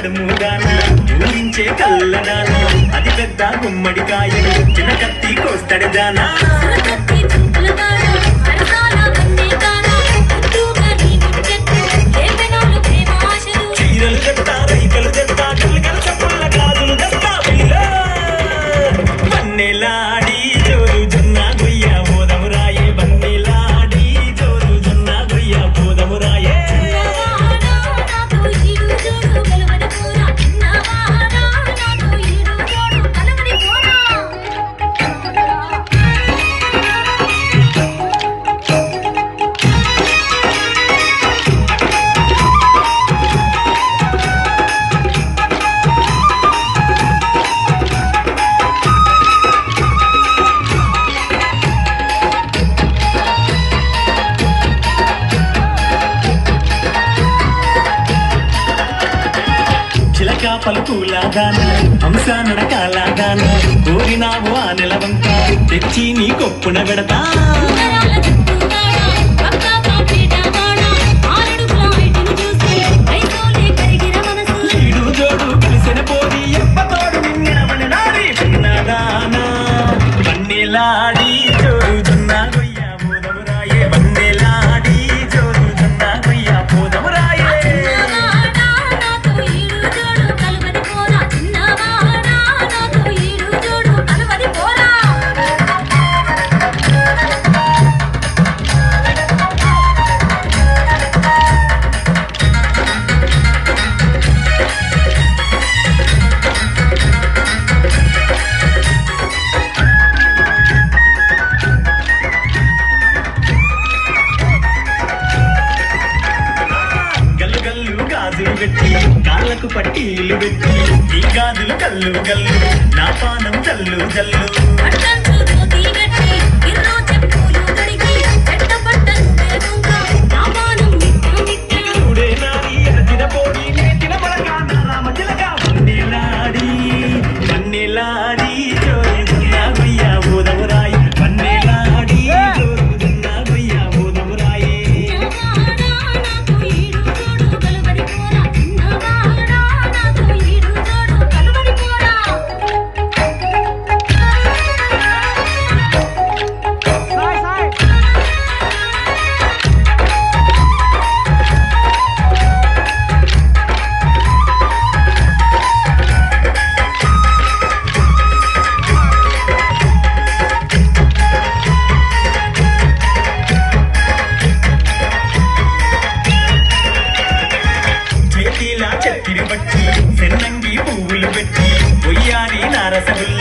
నడుముదాన ఊరించే కల్లదాన అది పెద్ద గుమ్మడికాయలు చిన్న కత్తి కోస్తడి దానా చీరలు చెప్తా రైకలు చెప్తా కల్లికల చెప్పుల గాజులు తెస్తా బన్నెలాడి జోరు జొన్న గొయ్య పోదమురాయే బన్నెలాడి జోరు జొన్న గొయ్య పోదమురాయే పలుకులాగాన హంస నడకాలాగాన కోరినావు ఆ నెలవంక తెచ్చి నీ కొప్పున పెడతా ఈడు జోడు కలిసిన పోరి ఎప్పతోడు నిన్నవని నారి చిన్నదానా బన్నెలాడి జోరు జొన్న గొయ్య పోదమురాయే బన్నెలాడి జోరు జొన్న గొయ్య పోదమురాయే గాజులు పెట్టి కాళ్ళకు పట్టీలు పెట్టి ఈ గాజులు కల్లు కల్లు నా పానం జల్లు జల్లు చూడే నాడి ఎరచిన పోడి నేతిన పడక రామ చిలక బన్నెలాడి బన్నెలాడి జోరు జొన్న గొయ్య పోదమురాయే బన్నెలాడి జోరు జొన్న గొయ్య పోదమురాయే చెత్తిరి బట్టి సెన్నంగి పువ్వులు పెట్టి పొయ్యారి నారసగుల్ల